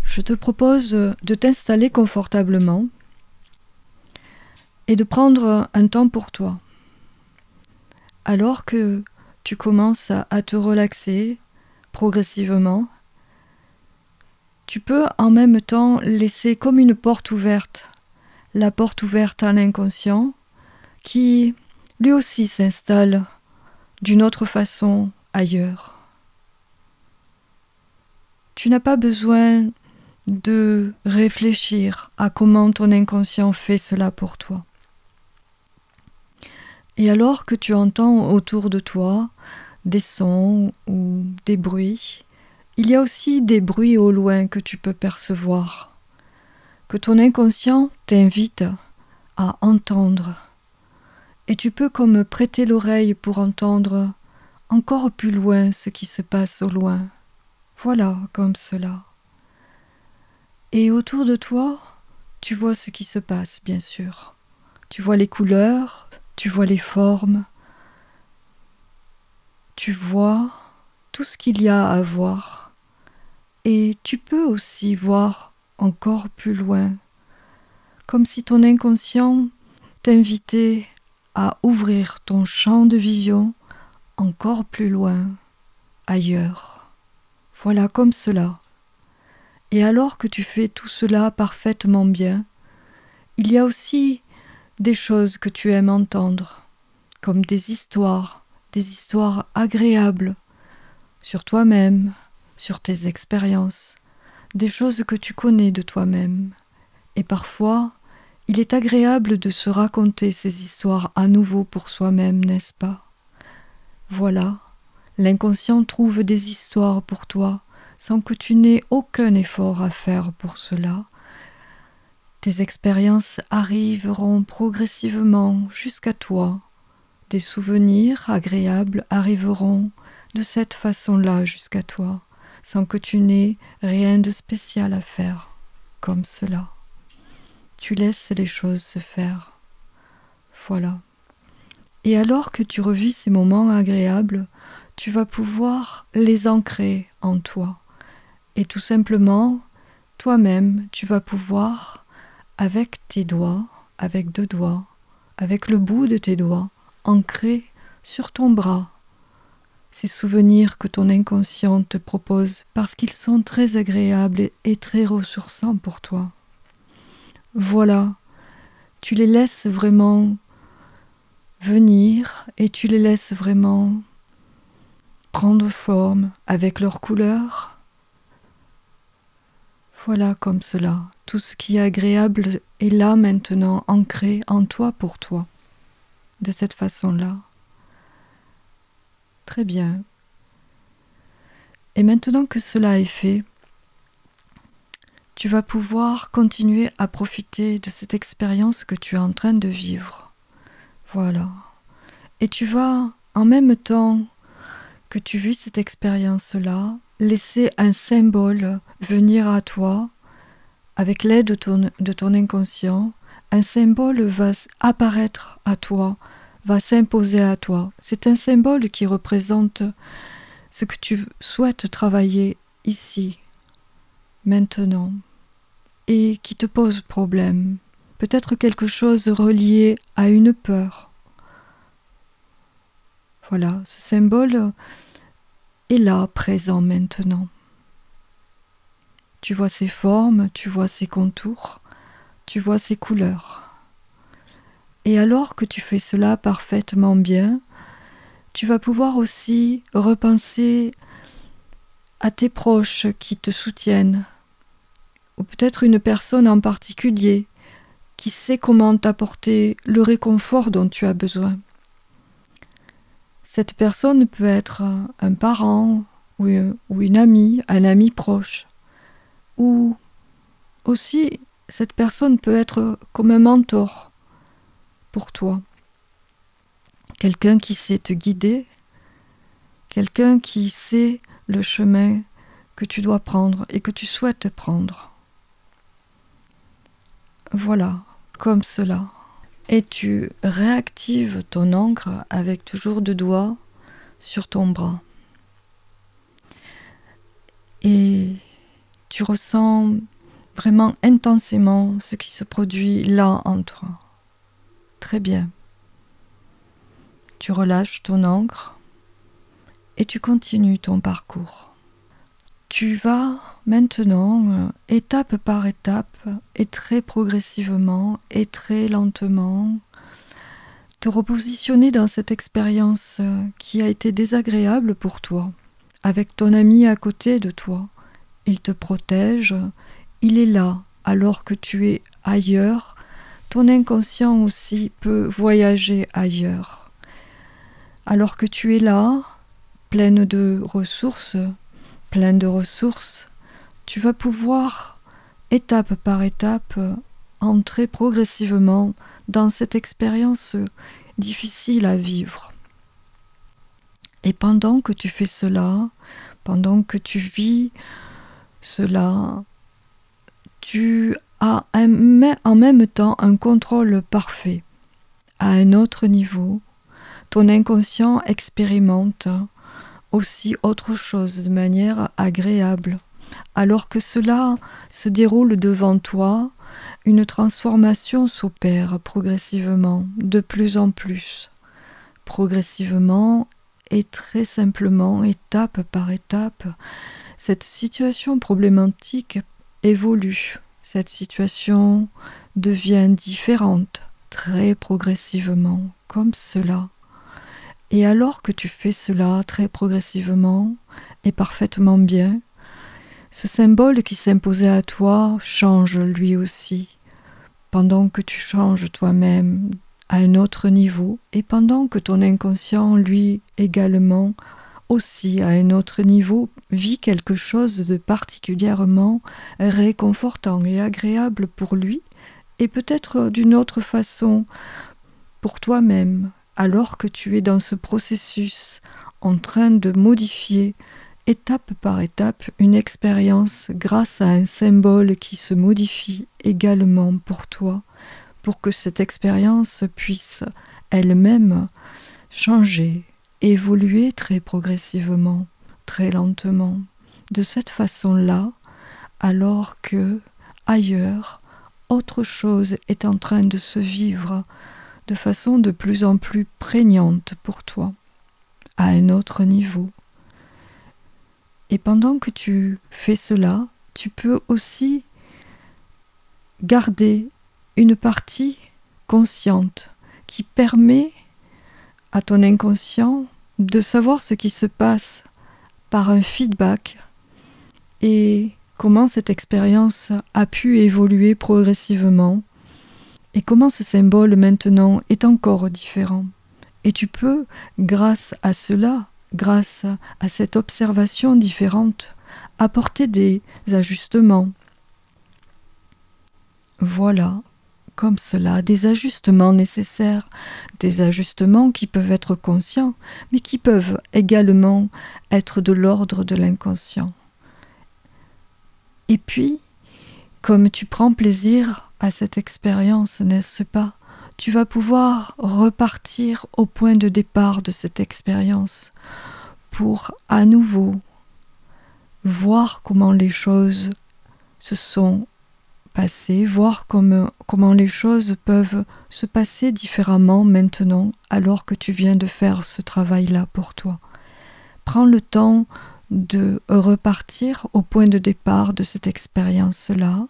Je te propose de t'installer confortablement et de prendre un temps pour toi. Alors que tu commences à te relaxer progressivement, tu peux en même temps laisser comme une porte ouverte, la porte ouverte à l'inconscient qui lui aussi s'installe d'une autre façon ailleurs. Tu n'as pas besoin de réfléchir à comment ton inconscient fait cela pour toi. Et alors que tu entends autour de toi des sons ou des bruits, il y a aussi des bruits au loin que tu peux percevoir, que ton inconscient t'invite à entendre. Et tu peux comme prêter l'oreille pour entendre encore plus loin ce qui se passe au loin. Voilà, comme cela. Et autour de toi, tu vois ce qui se passe, bien sûr. Tu vois les couleurs, tu vois les formes, tu vois tout ce qu'il y a à voir. Et tu peux aussi voir encore plus loin, comme si ton inconscient t'invitait à ouvrir ton champ de vision encore plus loin, ailleurs. Voilà, comme cela. Et alors que tu fais tout cela parfaitement bien, il y a aussi des choses que tu aimes entendre, comme des histoires agréables sur toi-même, sur tes expériences, des choses que tu connais de toi-même. Et parfois, il est agréable de se raconter ces histoires à nouveau pour soi-même, n'est-ce pas? Voilà, l'inconscient trouve des histoires pour toi, sans que tu n'aies aucun effort à faire pour cela. Tes expériences arriveront progressivement jusqu'à toi. Des souvenirs agréables arriveront de cette façon-là jusqu'à toi, sans que tu n'aies rien de spécial à faire, comme cela. Tu laisses les choses se faire. Voilà. Et alors que tu revis ces moments agréables, tu vas pouvoir les ancrer en toi. Et tout simplement, toi-même, tu vas pouvoir, avec tes doigts, avec 2 doigts, avec le bout de tes doigts, ancrer sur ton bras ces souvenirs que ton inconscient te propose parce qu'ils sont très agréables et très ressourçants pour toi. Voilà, tu les laisses vraiment venir et tu les laisses vraiment prendre forme avec leurs couleurs. Voilà, comme cela, tout ce qui est agréable est là maintenant, ancré en toi pour toi, de cette façon-là. Très bien. Et maintenant que cela est fait, tu vas pouvoir continuer à profiter de cette expérience que tu es en train de vivre. Voilà. Et tu vas, en même temps que tu vis cette expérience-là, laisser un symbole venir à toi avec l'aide de ton inconscient. Un symbole va apparaître à toi, va s'imposer à toi. C'est un symbole qui représente ce que tu souhaites travailler ici, maintenant, et qui te pose problème. Peut-être quelque chose relié à une peur. Voilà, ce symbole est là, présent maintenant. Tu vois ses formes, tu vois ses contours, tu vois ses couleurs. Et alors que tu fais cela parfaitement bien, tu vas pouvoir aussi repenser à tes proches qui te soutiennent, ou peut-être une personne en particulier qui sait comment t'apporter le réconfort dont tu as besoin. Cette personne peut être un parent ou une amie, un ami proche. Ou aussi, cette personne peut être comme un mentor pour toi. Quelqu'un qui sait te guider, quelqu'un qui sait le chemin que tu dois prendre et que tu souhaites prendre. Voilà, comme cela. Et tu réactives ton encre avec toujours 2 doigts sur ton bras. et tu ressens vraiment intensément ce qui se produit là en toi. Très bien. Tu relâches ton ancre et tu continues ton parcours. Tu vas maintenant, étape par étape, et très progressivement, et très lentement, te repositionner dans cette expérience qui a été désagréable pour toi, avec ton ami à côté de toi. Il te protège, il est là, alors que tu es ailleurs. Ton inconscient aussi peut voyager ailleurs. Alors que tu es là, plein de ressources, tu vas pouvoir, étape par étape, entrer progressivement dans cette expérience difficile à vivre. Et pendant que tu fais cela, pendant que tu vis cela, tu as en même temps un contrôle parfait. À un autre niveau, ton inconscient expérimente aussi autre chose de manière agréable. Alors que cela se déroule devant toi, une transformation s'opère progressivement, de plus en plus. Progressivement et très simplement, étape par étape, cette situation problématique évolue. Cette situation devient différente, très progressivement, comme cela. Et alors que tu fais cela très progressivement et parfaitement bien, ce symbole qui s'imposait à toi change lui aussi, pendant que tu changes toi-même à un autre niveau et pendant que ton inconscient, lui également, aussi à un autre niveau, vit quelque chose de particulièrement réconfortant et agréable pour lui et peut-être d'une autre façon pour toi-même, alors que tu es dans ce processus en train de modifier étape par étape une expérience grâce à un symbole qui se modifie également pour toi, pour que cette expérience puisse elle-même changer, évoluer très progressivement, très lentement. De cette façon-là, alors que ailleurs, autre chose est en train de se vivre de façon de plus en plus prégnante pour toi, à un autre niveau. Et pendant que tu fais cela, tu peux aussi garder une partie consciente qui permet à ton inconscient de savoir ce qui se passe par un feedback et comment cette expérience a pu évoluer progressivement et comment ce symbole maintenant est encore différent. Et tu peux, grâce à cela, grâce à cette observation différente, apporter des ajustements. Voilà, comme cela, des ajustements nécessaires, des ajustements qui peuvent être conscients, mais qui peuvent également être de l'ordre de l'inconscient. Et puis, comme tu prends plaisir à cette expérience, n'est-ce pas ? Tu vas pouvoir repartir au point de départ de cette expérience pour à nouveau voir comment les choses se sont passées, voir comment les choses peuvent se passer différemment maintenant alors que tu viens de faire ce travail-là pour toi. Prends le temps de repartir au point de départ de cette expérience-là,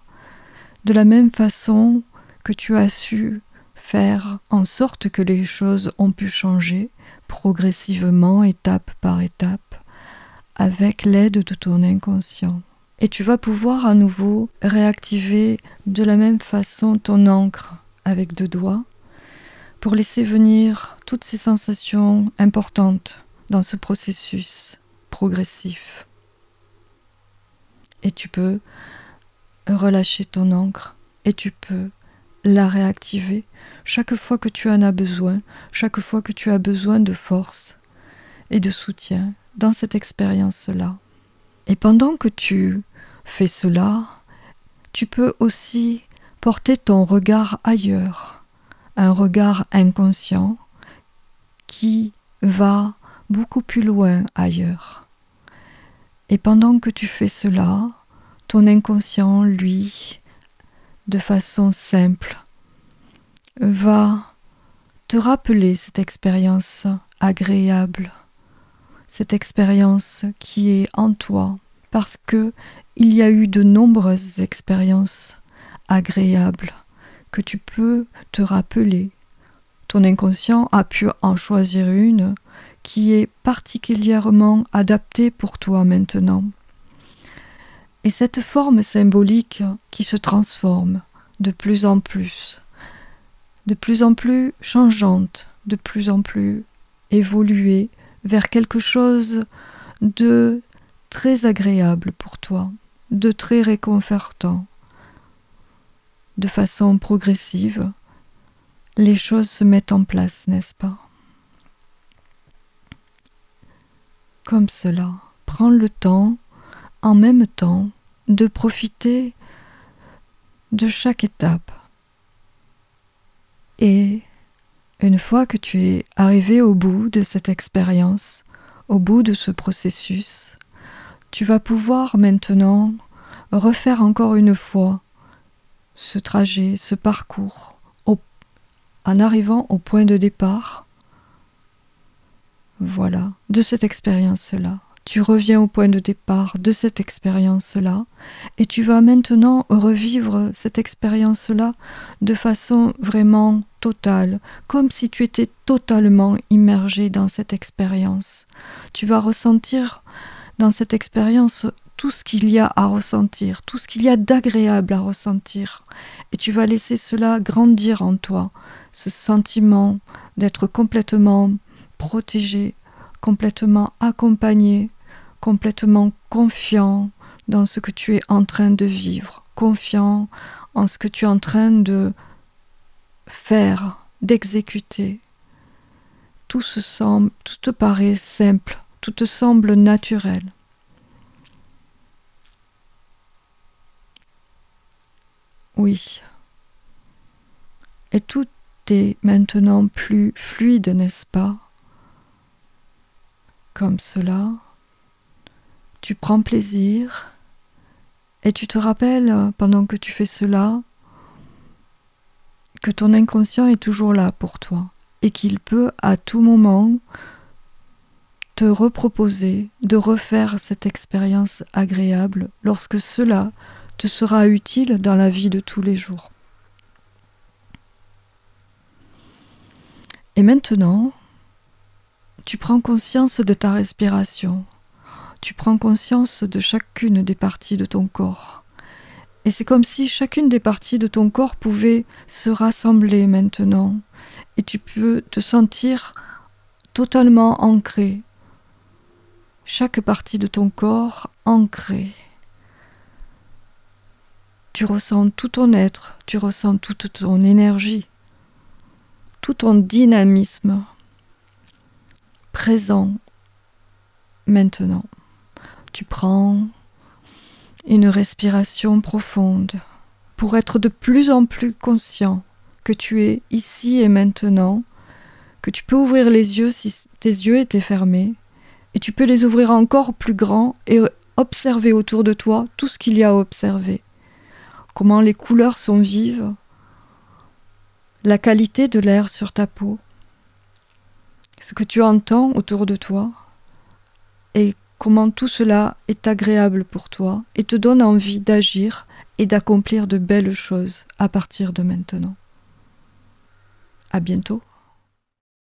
de la même façon que tu as su faire en sorte que les choses ont pu changer progressivement, étape par étape, avec l'aide de ton inconscient. Et tu vas pouvoir à nouveau réactiver de la même façon ton ancre avec 2 doigts pour laisser venir toutes ces sensations importantes dans ce processus progressif. Et tu peux relâcher ton ancre et tu peux la réactiver chaque fois que tu en as besoin, chaque fois que tu as besoin de force et de soutien dans cette expérience-là. Et pendant que tu fais cela, tu peux aussi porter ton regard ailleurs, un regard inconscient qui va beaucoup plus loin ailleurs. Et pendant que tu fais cela, ton inconscient, lui, de façon simple, va te rappeler cette expérience agréable, cette expérience qui est en toi, parce que il y a eu de nombreuses expériences agréables que tu peux te rappeler. Ton inconscient a pu en choisir une qui est particulièrement adaptée pour toi maintenant. Et cette forme symbolique qui se transforme de plus en plus changeante, de plus en plus évoluée vers quelque chose de très agréable pour toi, de très réconfortant. De façon progressive, les choses se mettent en place, n'est-ce pas? Comme cela, prends le temps, en même temps, de profiter de chaque étape. Et une fois que tu es arrivé au bout de cette expérience, au bout de ce processus, tu vas pouvoir maintenant refaire encore une fois ce trajet, ce parcours, en arrivant au point de départ. Voilà, de cette expérience-là. Tu reviens au point de départ de cette expérience-là et tu vas maintenant revivre cette expérience-là de façon vraiment totale, comme si tu étais totalement immergé dans cette expérience. Tu vas ressentir dans cette expérience tout ce qu'il y a à ressentir, tout ce qu'il y a d'agréable à ressentir. Et tu vas laisser cela grandir en toi, ce sentiment d'être complètement protégé, complètement accompagné, complètement confiant dans ce que tu es en train de vivre, confiant en ce que tu es en train de faire, d'exécuter. Tout te paraît simple, tout te semble naturel. Oui. Et tout est maintenant plus fluide, n'est-ce pas? Comme cela, tu prends plaisir et tu te rappelles, pendant que tu fais cela, que ton inconscient est toujours là pour toi et qu'il peut à tout moment te reproposer de refaire cette expérience agréable lorsque cela te sera utile dans la vie de tous les jours. Et maintenant, tu prends conscience de ta respiration, tu prends conscience de chacune des parties de ton corps. Et c'est comme si chacune des parties de ton corps pouvait se rassembler maintenant. Et tu peux te sentir totalement ancré. Chaque partie de ton corps ancrée. Tu ressens tout ton être, tu ressens toute ton énergie, tout ton dynamisme présent maintenant. Tu prends une respiration profonde pour être de plus en plus conscient que tu es ici et maintenant, que tu peux ouvrir les yeux si tes yeux étaient fermés, et tu peux les ouvrir encore plus grands et observer autour de toi tout ce qu'il y a à observer. Comment les couleurs sont vives, la qualité de l'air sur ta peau, ce que tu entends autour de toi, et comment tout cela est agréable pour toi et te donne envie d'agir et d'accomplir de belles choses à partir de maintenant. À bientôt.